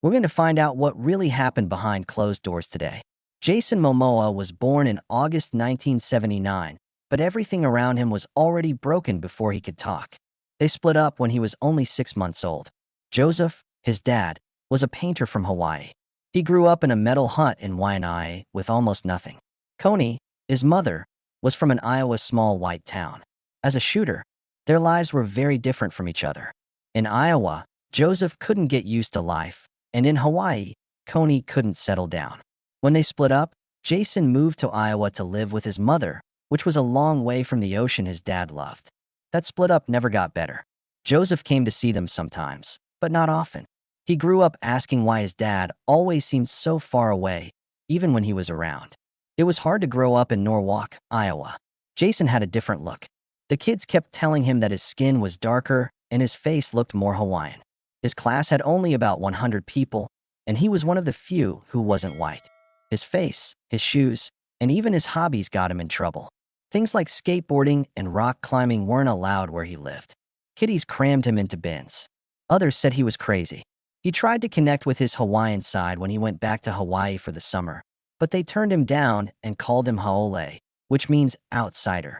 We're going to find out what really happened behind closed doors today. Jason Momoa was born in August 1979, but everything around him was already broken before he could talk. They split up when he was only 6 months old. Joseph, his dad, was a painter from Hawaii. He grew up in a metal hut in Waianae with almost nothing. Connie, his mother, was from an Iowa small white town. As a shooter, their lives were very different from each other. In Iowa, Joseph couldn't get used to life, and in Hawaii, Connie couldn't settle down. When they split up, Jason moved to Iowa to live with his mother, which was a long way from the ocean his dad loved. That split up never got better. Joseph came to see them sometimes, but not often. He grew up asking why his dad always seemed so far away, even when he was around. It was hard to grow up in Norwalk, Iowa. Jason had a different look. The kids kept telling him that his skin was darker and his face looked more Hawaiian. His class had only about 100 people, and he was one of the few who wasn't white. His face, his shoes, and even his hobbies got him in trouble. Things like skateboarding and rock climbing weren't allowed where he lived. Kiddies crammed him into bins. Others said he was crazy. He tried to connect with his Hawaiian side when he went back to Hawaii for the summer, but they turned him down and called him haole, which means outsider.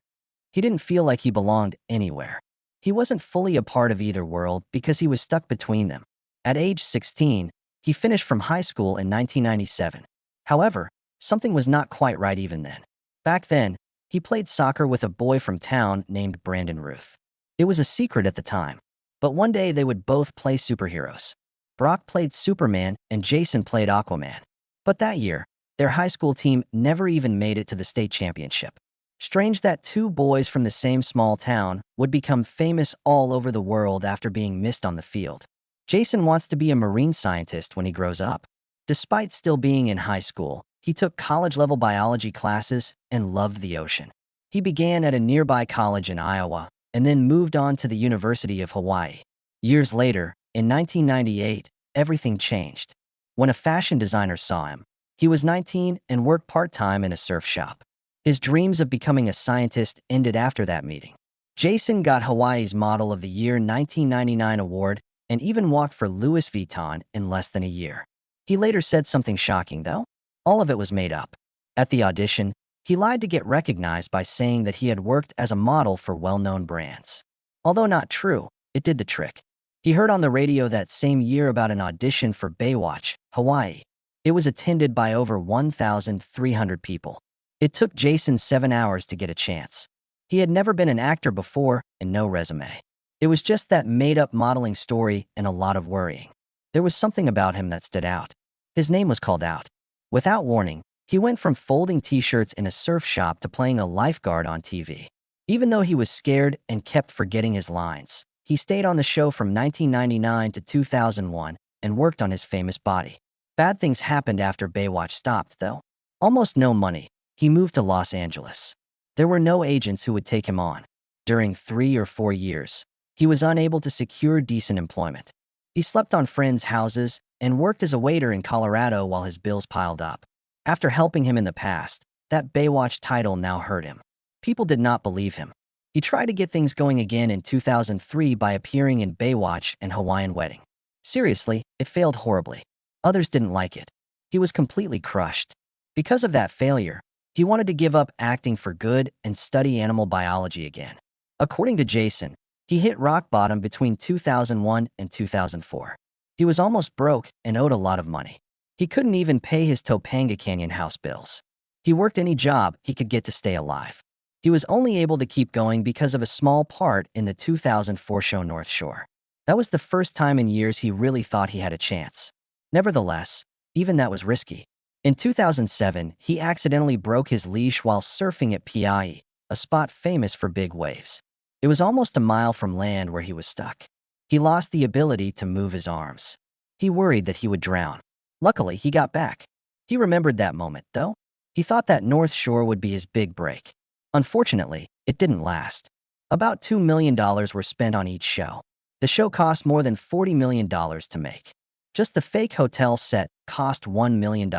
He didn't feel like he belonged anywhere. He wasn't fully a part of either world because he was stuck between them. At age 16, he finished from high school in 1997. However, something was not quite right even then. Back then, he played soccer with a boy from town named Brandon Ruth. It was a secret at the time, but one day they would both play superheroes. Brock played Superman and Jason played Aquaman. But that year, their high school team never even made it to the state championship. Strange that two boys from the same small town would become famous all over the world after being missed on the field. Jason wants to be a marine scientist when he grows up. Despite still being in high school, he took college-level biology classes and loved the ocean. He began at a nearby college in Iowa and then moved on to the University of Hawaii. Years later, in 1998, everything changed. When a fashion designer saw him, he was 19 and worked part-time in a surf shop. His dreams of becoming a scientist ended after that meeting. Jason got Hawaii's Model of the Year 1999 award and even walked for Louis Vuitton in less than a year. He later said something shocking, though. All of it was made up. At the audition, he lied to get recognized by saying that he had worked as a model for well-known brands. Although not true, it did the trick. He heard on the radio that same year about an audition for Baywatch, Hawaii. It was attended by over 1,300 people. It took Jason 7 hours to get a chance. He had never been an actor before and no resume. It was just that made-up modeling story and a lot of worrying. There was something about him that stood out. His name was called out. Without warning, he went from folding t-shirts in a surf shop to playing a lifeguard on TV. Even though he was scared and kept forgetting his lines, he stayed on the show from 1999 to 2001 and worked on his famous body. Bad things happened after Baywatch stopped, though. Almost no money. He moved to Los Angeles. There were no agents who would take him on. During 3 or 4 years, he was unable to secure decent employment. He slept on friends' houses and worked as a waiter in Colorado while his bills piled up. After helping him in the past, that Baywatch title now hurt him. People did not believe him. He tried to get things going again in 2003 by appearing in Baywatch and Hawaiian Wedding. Seriously, it failed horribly. Others didn't like it. He was completely crushed. Because of that failure, he wanted to give up acting for good and study animal biology again. According to Jason, he hit rock bottom between 2001 and 2004. He was almost broke and owed a lot of money. He couldn't even pay his Topanga Canyon house bills. He worked any job he could get to stay alive. He was only able to keep going because of a small part in the 2004 show North Shore. That was the first time in years he really thought he had a chance. Nevertheless, even that was risky. In 2007, he accidentally broke his leash while surfing at Piai, a spot famous for big waves. It was almost a mile from land where he was stuck. He lost the ability to move his arms. He worried that he would drown. Luckily, he got back. He remembered that moment, though. He thought that North Shore would be his big break. Unfortunately, it didn't last. About $2 million were spent on each show. The show cost more than $40 million to make. Just the fake hotel set cost $1 million.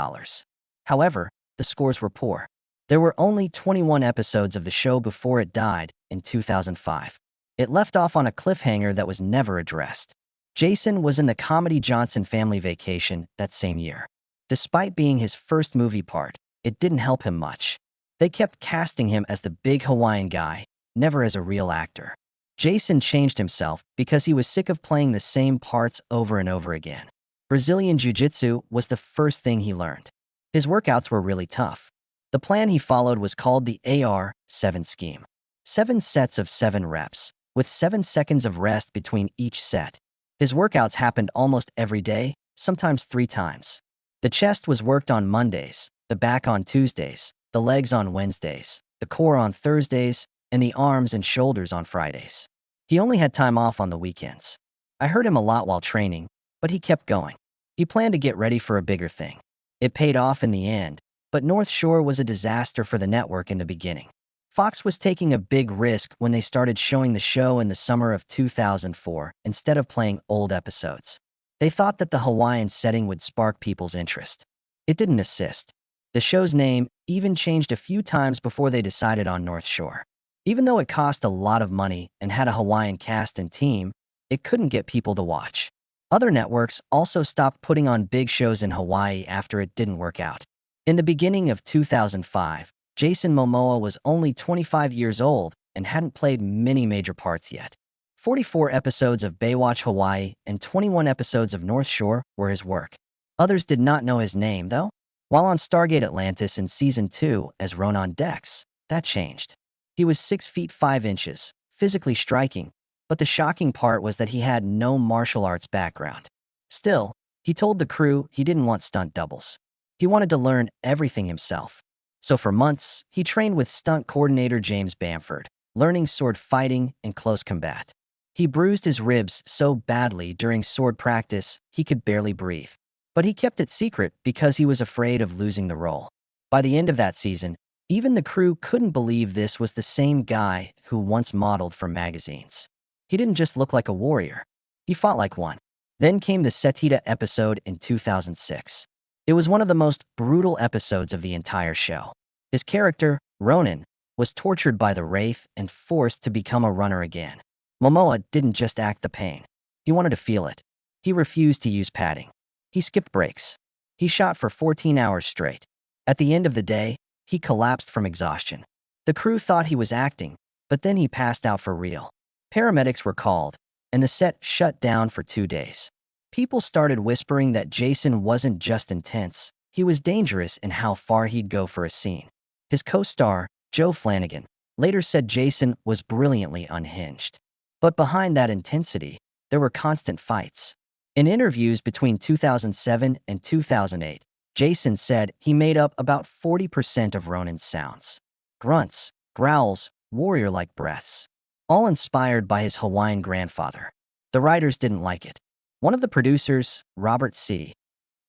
However, the scores were poor. There were only 21 episodes of the show before it died in 2005. It left off on a cliffhanger that was never addressed. Jason was in the comedy Johnson Family Vacation that same year. Despite being his first movie part, it didn't help him much. They kept casting him as the big Hawaiian guy, never as a real actor. Jason changed himself because he was sick of playing the same parts over and over again. Brazilian Jiu-Jitsu was the first thing he learned. His workouts were really tough. The plan he followed was called the AR-7 scheme. 7 sets of 7 reps, with 7 seconds of rest between each set. His workouts happened almost every day, sometimes 3 times. The chest was worked on Mondays, the back on Tuesdays, the legs on Wednesdays, the core on Thursdays, and the arms and shoulders on Fridays. He only had time off on the weekends. I heard him a lot while training, but he kept going. He planned to get ready for a bigger thing. It paid off in the end, but North Shore was a disaster for the network in the beginning. Fox was taking a big risk when they started showing the show in the summer of 2004 instead of playing old episodes. They thought that the Hawaiian setting would spark people's interest. It didn't assist. The show's name even changed a few times before they decided on North Shore. Even though it cost a lot of money and had a Hawaiian cast and team, it couldn't get people to watch. Other networks also stopped putting on big shows in Hawaii after it didn't work out. In the beginning of 2005, Jason Momoa was only 25 years old and hadn't played many major parts yet. 44 episodes of Baywatch Hawaii and 21 episodes of North Shore were his work. Others did not know his name, though. While on Stargate Atlantis in Season 2 as Ronan Dex, that changed. He was 6 feet 5 inches, physically striking, but the shocking part was that he had no martial arts background. Still, he told the crew he didn't want stunt doubles. He wanted to learn everything himself. So for months, he trained with stunt coordinator James Bamford, learning sword fighting and close combat. He bruised his ribs so badly during sword practice he could barely breathe. But he kept it secret because he was afraid of losing the role. By the end of that season, even the crew couldn't believe this was the same guy who once modeled for magazines. He didn't just look like a warrior. He fought like one. Then came the Setita episode in 2006. It was one of the most brutal episodes of the entire show. His character, Ronan, was tortured by the Wraith and forced to become a runner again. Momoa didn't just act the pain. He wanted to feel it. He refused to use padding. He skipped breaks. He shot for 14 hours straight. At the end of the day, he collapsed from exhaustion. The crew thought he was acting, but then he passed out for real. Paramedics were called, and the set shut down for 2 days. People started whispering that Jason wasn't just intense, he was dangerous in how far he'd go for a scene. His co-star, Joe Flanagan, later said Jason was brilliantly unhinged. But behind that intensity, there were constant fights. In interviews between 2007 and 2008, Jason said he made up about 40% of Ronan's sounds. Grunts, growls, warrior-like breaths. All inspired by his Hawaiian grandfather. The writers didn't like it. One of the producers, Robert C.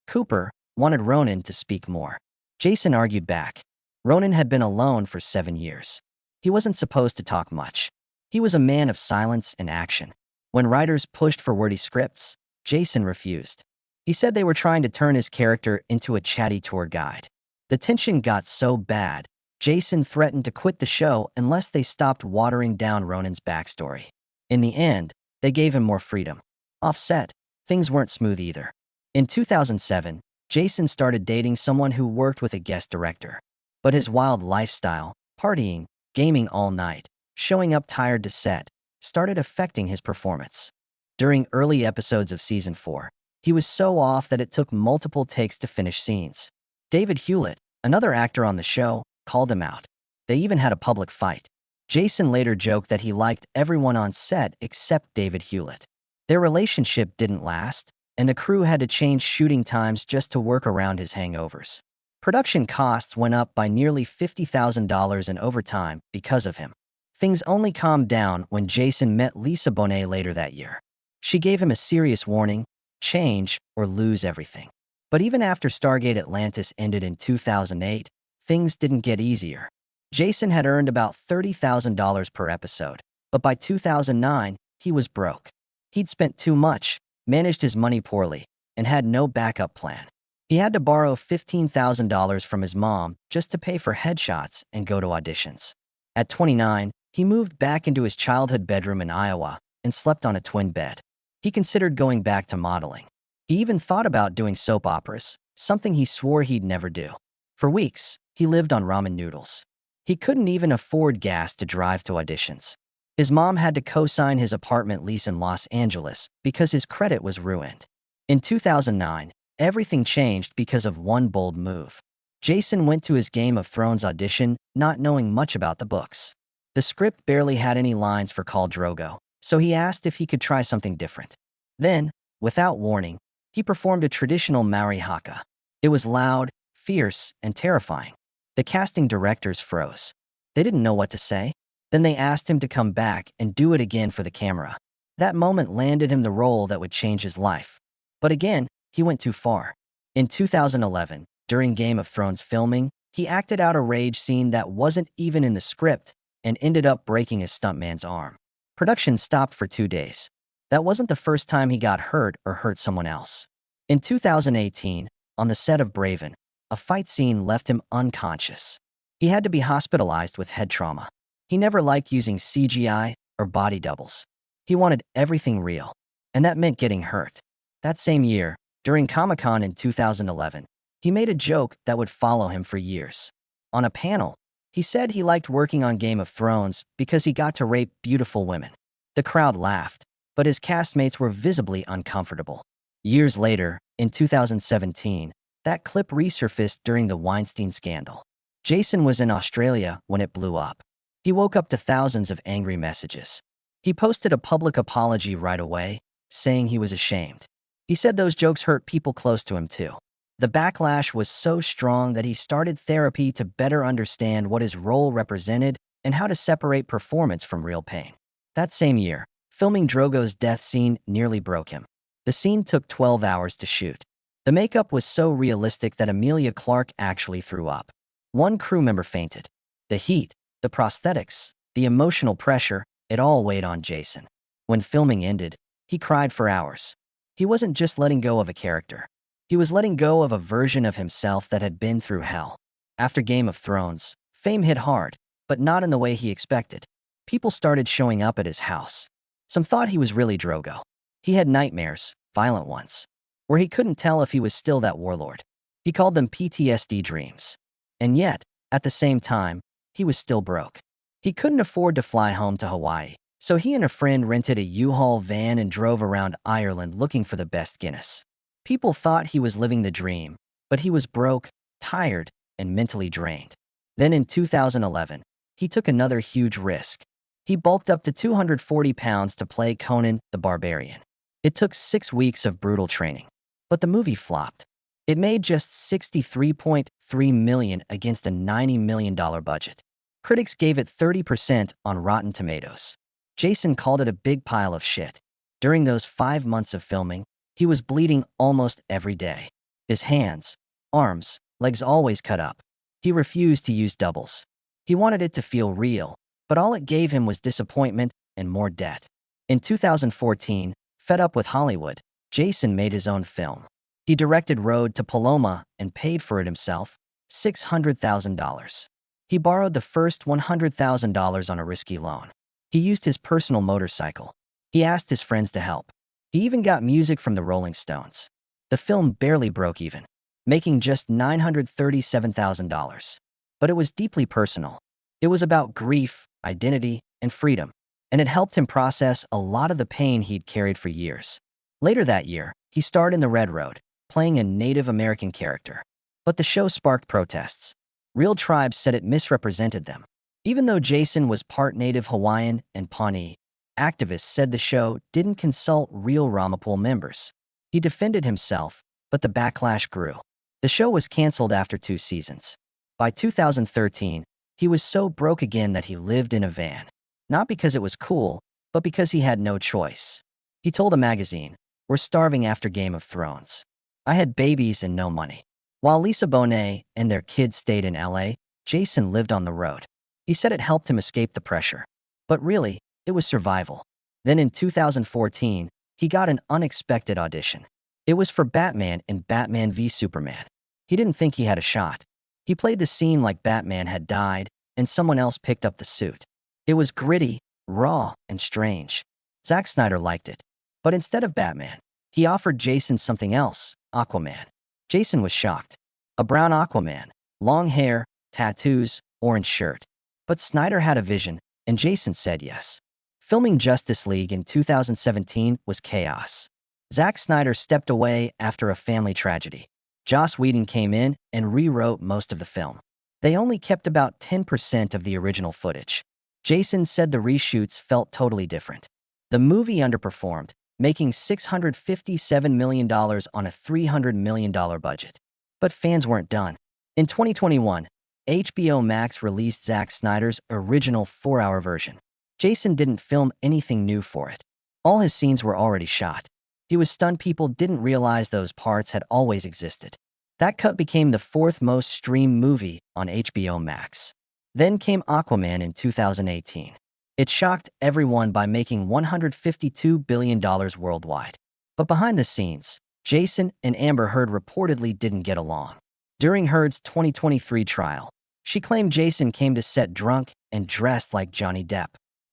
Cooper, wanted Ronan to speak more. Jason argued back. Ronan had been alone for 7 years. He wasn't supposed to talk much. He was a man of silence and action. When writers pushed for wordy scripts, Jason refused. He said they were trying to turn his character into a chatty tour guide. The tension got so bad, Jason threatened to quit the show unless they stopped watering down Ronan's backstory. In the end, they gave him more freedom. Offset, things weren't smooth either. In 2007, Jason started dating someone who worked with a guest director. But his wild lifestyle, partying, gaming all night, showing up tired to set, started affecting his performance. During early episodes of Season 4, he was so off that it took multiple takes to finish scenes. David Hewlett, another actor on the show, called him out. They even had a public fight. Jason later joked that he liked everyone on set except David Hewlett. Their relationship didn't last, and the crew had to change shooting times just to work around his hangovers. Production costs went up by nearly $50,000 in overtime because of him. Things only calmed down when Jason met Lisa Bonet later that year. She gave him a serious warning: change or lose everything. But even after Stargate Atlantis ended in 2008, things didn't get easier. Jason had earned about $30,000 per episode, but by 2009, he was broke. He'd spent too much, managed his money poorly, and had no backup plan. He had to borrow $15,000 from his mom just to pay for headshots and go to auditions. At 29, he moved back into his childhood bedroom in Iowa and slept on a twin bed. He considered going back to modeling. He even thought about doing soap operas, something he swore he'd never do. For weeks, he lived on ramen noodles. He couldn't even afford gas to drive to auditions. His mom had to co-sign his apartment lease in Los Angeles because his credit was ruined. In 2009, everything changed because of one bold move. Jason went to his Game of Thrones audition not knowing much about the books. The script barely had any lines for Khal Drogo, so he asked if he could try something different. Then, without warning, he performed a traditional Maori haka. It was loud, fierce, and terrifying. The casting directors froze. They didn't know what to say. Then they asked him to come back and do it again for the camera. That moment landed him the role that would change his life. But again, he went too far. In 2011, during Game of Thrones filming, he acted out a rage scene that wasn't even in the script and ended up breaking his stuntman's arm. Production stopped for 2 days. That wasn't the first time he got hurt or hurt someone else. In 2018, on the set of Braven, a fight scene left him unconscious. He had to be hospitalized with head trauma. He never liked using CGI or body doubles. He wanted everything real, and that meant getting hurt. That same year, during Comic-Con in 2011, he made a joke that would follow him for years. On a panel, he said he liked working on Game of Thrones because he got to rape beautiful women. The crowd laughed, but his castmates were visibly uncomfortable. Years later, in 2017, that clip resurfaced during the Weinstein scandal. Jason was in Australia when it blew up. He woke up to thousands of angry messages. He posted a public apology right away, saying he was ashamed. He said those jokes hurt people close to him too. The backlash was so strong that he started therapy to better understand what his role represented and how to separate performance from real pain. That same year, filming Drogo's death scene nearly broke him. The scene took 12 hours to shoot. The makeup was so realistic that Emilia Clarke actually threw up. One crew member fainted. The heat, the prosthetics, the emotional pressure, it all weighed on Jason. When filming ended, he cried for hours. He wasn't just letting go of a character. He was letting go of a version of himself that had been through hell. After Game of Thrones, fame hit hard, but not in the way he expected. People started showing up at his house. Some thought he was really Drogo. He had nightmares, violent ones, where he couldn't tell if he was still that warlord. He called them PTSD dreams. And yet, at the same time, he was still broke. He couldn't afford to fly home to Hawaii, so he and a friend rented a U-Haul van and drove around Ireland looking for the best Guinness. People thought he was living the dream, but he was broke, tired, and mentally drained. Then in 2011, he took another huge risk. He bulked up to 240 pounds to play Conan the Barbarian. It took 6 weeks of brutal training, but the movie flopped. It made just $63.3 million against a $90 million budget. Critics gave it 30% on Rotten Tomatoes. Jason called it a big pile of shit. During those 5 months of filming, he was bleeding almost every day. His hands, arms, legs always cut up. He refused to use doubles. He wanted it to feel real, but all it gave him was disappointment and more debt. In 2014, fed up with Hollywood, Jason made his own film. He directed Road to Paloma and paid for it himself, $600,000. He borrowed the first $100,000 on a risky loan. He used his personal motorcycle. He asked his friends to help. He even got music from the Rolling Stones. The film barely broke even, making just $937,000. But it was deeply personal. It was about grief, identity, and freedom, and it helped him process a lot of the pain he'd carried for years. Later that year, he starred in The Red Road, playing a Native American character. But the show sparked protests. Real tribes said it misrepresented them. Even though Jason was part Native Hawaiian and Pawnee, activists said the show didn't consult real Ramapo members. He defended himself, but the backlash grew. The show was canceled after 2 seasons. By 2013, he was so broke again that he lived in a van. Not because it was cool, but because he had no choice. He told a magazine, "We're starving after Game of Thrones. I had babies and no money." While Lisa Bonet and their kids stayed in LA, Jason lived on the road. He said it helped him escape the pressure. But really, it was survival. Then in 2014, he got an unexpected audition. It was for Batman in Batman v Superman. He didn't think he had a shot. He played the scene like Batman had died, and someone else picked up the suit. It was gritty, raw, and strange. Zack Snyder liked it. But instead of Batman, he offered Jason something else, Aquaman. Jason was shocked. A brown Aquaman, long hair, tattoos, orange shirt. But Snyder had a vision, and Jason said yes. Filming Justice League in 2017 was chaos. Zack Snyder stepped away after a family tragedy. Joss Whedon came in and rewrote most of the film. They only kept about 10% of the original footage. Jason said the reshoots felt totally different. The movie underperformed, making $657 million on a $300 million budget. But fans weren't done. In 2021, HBO Max released Zack Snyder's original 4-hour version. Jason didn't film anything new for it. All his scenes were already shot. He was stunned people didn't realize those parts had always existed. That cut became the 4th most streamed movie on HBO Max. Then came Aquaman in 2018. It shocked everyone by making $152 billion worldwide. But behind the scenes, Jason and Amber Heard reportedly didn't get along. During Heard's 2023 trial, she claimed Jason came to set drunk and dressed like Johnny Depp.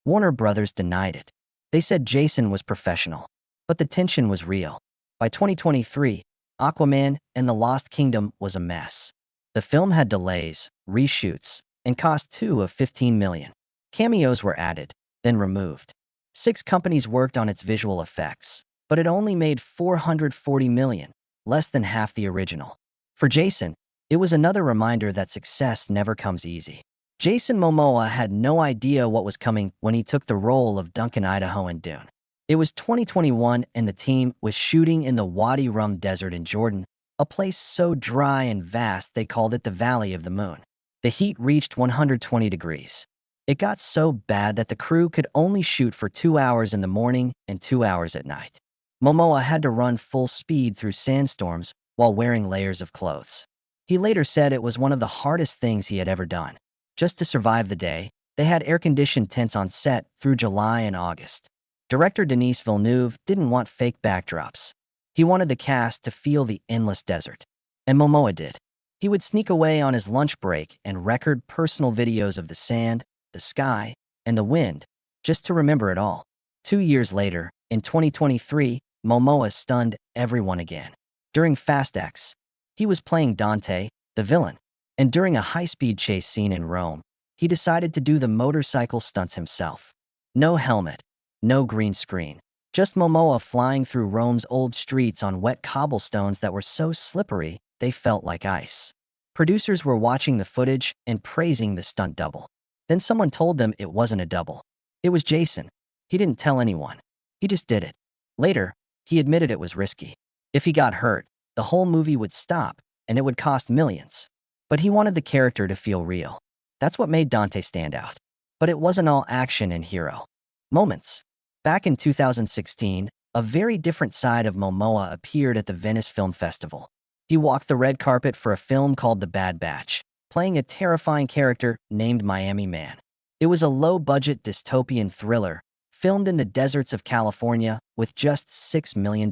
Warner Brothers denied it. They said Jason was professional. But the tension was real. By 2023, Aquaman and the Lost Kingdom was a mess. The film had delays, reshoots, and cost $15 million. Cameos were added, then removed. 6 companies worked on its visual effects, but it only made $440 million, less than half the original. For Jason, it was another reminder that success never comes easy. Jason Momoa had no idea what was coming when he took the role of Duncan Idaho in Dune. It was 2021 and the team was shooting in the Wadi Rum Desert in Jordan, a place so dry and vast they called it the Valley of the Moon. The heat reached 120 degrees. It got so bad that the crew could only shoot for 2 hours in the morning and 2 hours at night. Momoa had to run full speed through sandstorms while wearing layers of clothes. He later said it was one of the hardest things he had ever done. Just to survive the day, they had air-conditioned tents on set through July and August. Director Denis Villeneuve didn't want fake backdrops. He wanted the cast to feel the endless desert. And Momoa did. He would sneak away on his lunch break and record personal videos of the sand, the sky, and the wind, just to remember it all. 2 years later, in 2023, Momoa stunned everyone again. During Fast X, he was playing Dante, the villain. And during a high-speed chase scene in Rome, he decided to do the motorcycle stunts himself. No helmet. No green screen. Just Momoa flying through Rome's old streets on wet cobblestones that were so slippery they felt like ice. Producers were watching the footage and praising the stunt double. Then someone told them it wasn't a double. It was Jason. He didn't tell anyone. He just did it. Later, he admitted it was risky. If he got hurt, the whole movie would stop and it would cost millions. But he wanted the character to feel real. That's what made Dante stand out. But it wasn't all action and hero moments. Back in 2016, a very different side of Momoa appeared at the Venice Film Festival. He walked the red carpet for a film called The Bad Batch, playing a terrifying character named Miami Man. It was a low-budget dystopian thriller, filmed in the deserts of California with just $6 million.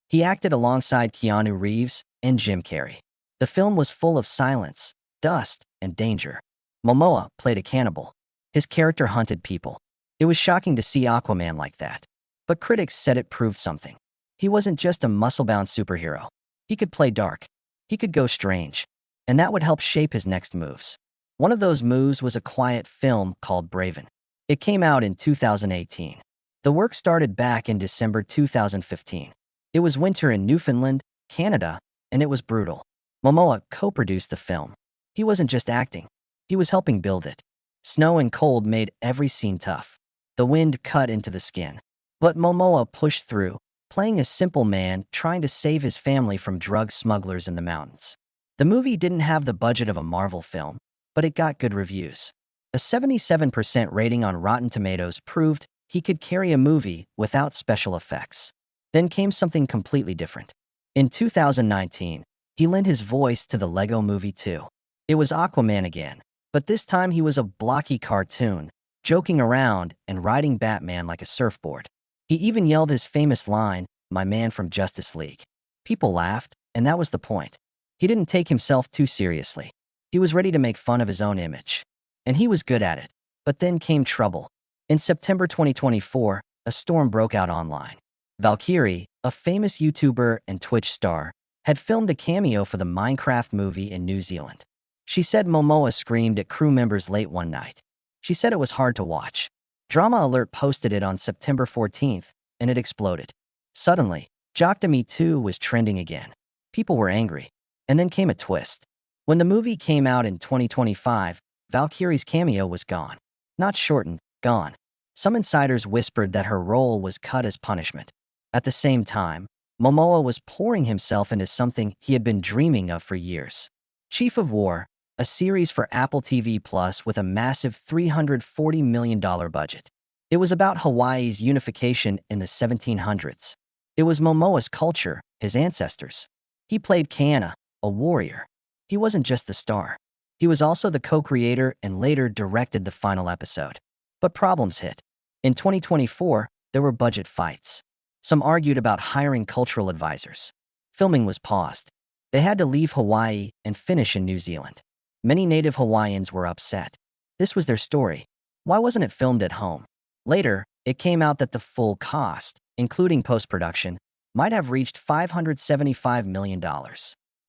He acted alongside Keanu Reeves and Jim Carrey. The film was full of silence, dust, and danger. Momoa played a cannibal. His character hunted people. It was shocking to see Aquaman like that. But critics said it proved something. He wasn't just a muscle-bound superhero. He could play dark. He could go strange. And that would help shape his next moves. One of those moves was a quiet film called Braven. It came out in 2018. The work started back in December 2015. It was winter in Newfoundland, Canada, and it was brutal. Momoa co-produced the film. He wasn't just acting. He was helping build it. Snow and cold made every scene tough. The wind cut into the skin. But Momoa pushed through, playing a simple man trying to save his family from drug smugglers in the mountains. The movie didn't have the budget of a Marvel film, but it got good reviews. A 77% rating on Rotten Tomatoes proved he could carry a movie without special effects. Then came something completely different. In 2019, he lent his voice to the Lego Movie 2. It was Aquaman again, but this time he was a blocky cartoon, joking around and riding Batman like a surfboard. He even yelled his famous line, "My man from Justice League." People laughed, and that was the point. He didn't take himself too seriously. He was ready to make fun of his own image. And he was good at it. But then came trouble. In September 2024, a storm broke out online. Valkyrie, a famous YouTuber and Twitch star, had filmed a cameo for the Minecraft movie in New Zealand. She said Momoa screamed at crew members late one night. She said it was hard to watch. Drama Alert posted it on September 14th, and it exploded. Suddenly, Jock Me Too was trending again. People were angry. And then came a twist. When the movie came out in 2025, Valkyrie's cameo was gone. Not shortened, gone. Some insiders whispered that her role was cut as punishment. At the same time, Momoa was pouring himself into something he had been dreaming of for years. Chief of War, a series for Apple TV Plus with a massive $340 million budget. It was about Hawaii's unification in the 1700s. It was Momoa's culture, his ancestors. He played Kana, a warrior. He wasn't just the star. He was also the co-creator and later directed the final episode. But problems hit. In 2024, there were budget fights. Some argued about hiring cultural advisors. Filming was paused. They had to leave Hawaii and finish in New Zealand. Many native Hawaiians were upset. This was their story. Why wasn't it filmed at home? Later, it came out that the full cost, including post-production, might have reached $575 million.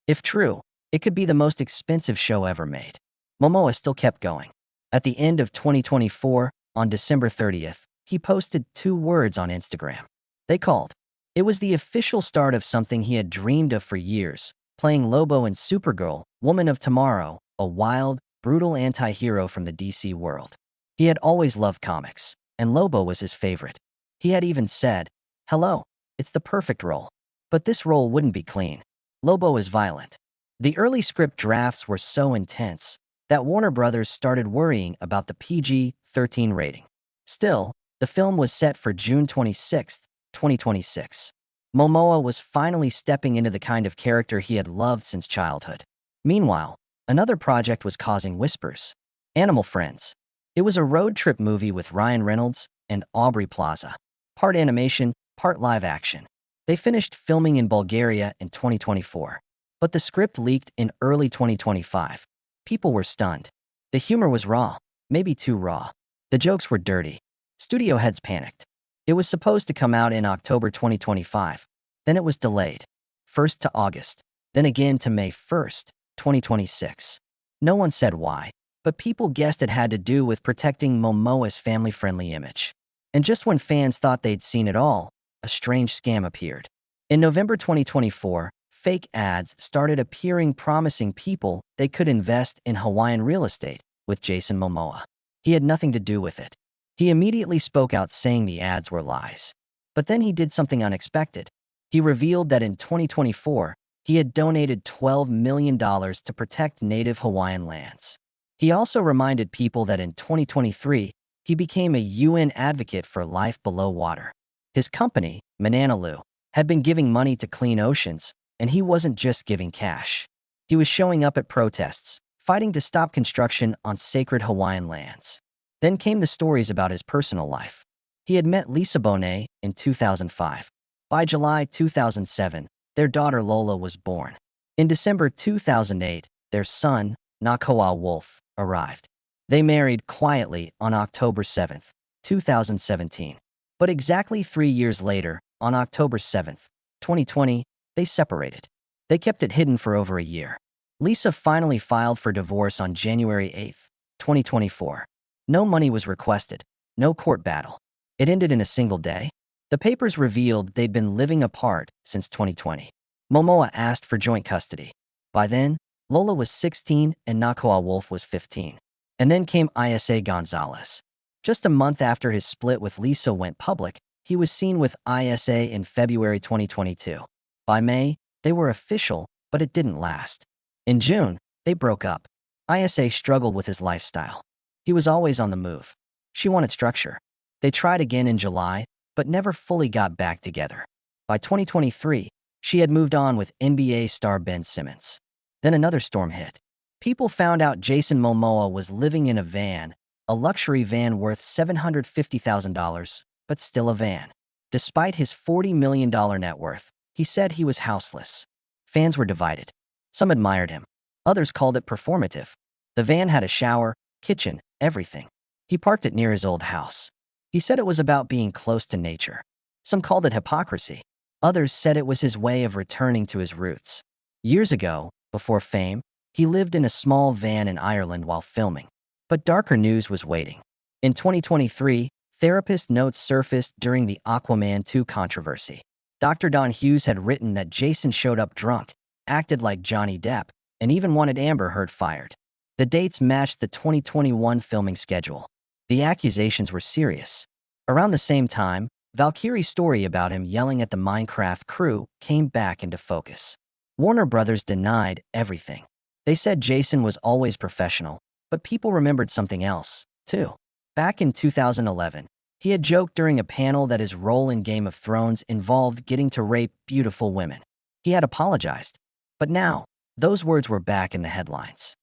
If true, it could be the most expensive show ever made. Momoa still kept going. At the end of 2024, on December 30th, he posted 2 words on Instagram. They called. It was the official start of something he had dreamed of for years, playing Lobo in Supergirl, Woman of Tomorrow, a wild, brutal anti-hero from the DC world. He had always loved comics, and Lobo was his favorite. He had even said, "Hello, it's the perfect role." But this role wouldn't be clean. Lobo is violent. The early script drafts were so intense that Warner Brothers started worrying about the PG-13 rating. Still, the film was set for June 26, 2026. Momoa was finally stepping into the kind of character he had loved since childhood. Meanwhile, another project was causing whispers. Animal Friends. It was a road trip movie with Ryan Reynolds and Aubrey Plaza. Part animation, part live action. They finished filming in Bulgaria in 2024. But the script leaked in early 2025. People were stunned. The humor was raw, maybe too raw. The jokes were dirty. Studio heads panicked. It was supposed to come out in October 2025. Then it was delayed. First to August, then again to May 1st, 2026. No one said why, but people guessed it had to do with protecting Momoa's family-friendly image. And just when fans thought they'd seen it all, a strange scam appeared. In November 2024, fake ads started appearing promising people they could invest in Hawaiian real estate with Jason Momoa. He had nothing to do with it. He immediately spoke out saying the ads were lies. But then he did something unexpected. He revealed that in 2024, he had donated $12 million to protect native Hawaiian lands. He also reminded people that in 2023, he became a UN advocate for life below water. His company, Mananalu, had been giving money to clean oceans, and he wasn't just giving cash. He was showing up at protests, fighting to stop construction on sacred Hawaiian lands. Then came the stories about his personal life. He had met Lisa Bonet in 2005. By July 2007, their daughter Lola was born. In December 2008, their son, Nakoa Wolf, arrived. They married quietly on October 7, 2017. But exactly 3 years later, on October 7, 2020, they separated. They kept it hidden for over a year. Lisa finally filed for divorce on January 8, 2024. No money was requested, no court battle. It ended in a single day. The papers revealed they'd been living apart since 2020. Momoa asked for joint custody. By then, Lola was 16 and Nakoa Wolf was 15. And then came Isa Gonzalez. Just a month after his split with Lisa went public, he was seen with Isa in February 2022. By May, they were official, but it didn't last. In June, they broke up. Isa struggled with his lifestyle. He was always on the move. She wanted structure. They tried again in July, but never fully got back together. By 2023, she had moved on with NBA star Ben Simmons. Then another storm hit. People found out Jason Momoa was living in a van, a luxury van worth $750,000, but still a van. Despite his $40 million net worth, he said he was houseless. Fans were divided. Some admired him. Others called it performative. The van had a shower, kitchen, everything. He parked it near his old house. He said it was about being close to nature. Some called it hypocrisy. Others said it was his way of returning to his roots. Years ago, before fame, he lived in a small van in Ireland while filming. But darker news was waiting. In 2023, therapist notes surfaced during the Aquaman 2 controversy. Dr. Don Hughes had written that Jason showed up drunk, acted like Johnny Depp, and even wanted Amber Heard fired. The dates matched the 2021 filming schedule. The accusations were serious. Around the same time, Valkyrie's story about him yelling at the Minecraft crew came back into focus. Warner Brothers denied everything. They said Jason was always professional, but people remembered something else, too. Back in 2011, he had joked during a panel that his role in Game of Thrones involved getting to rape beautiful women. He had apologized. But now, those words were back in the headlines.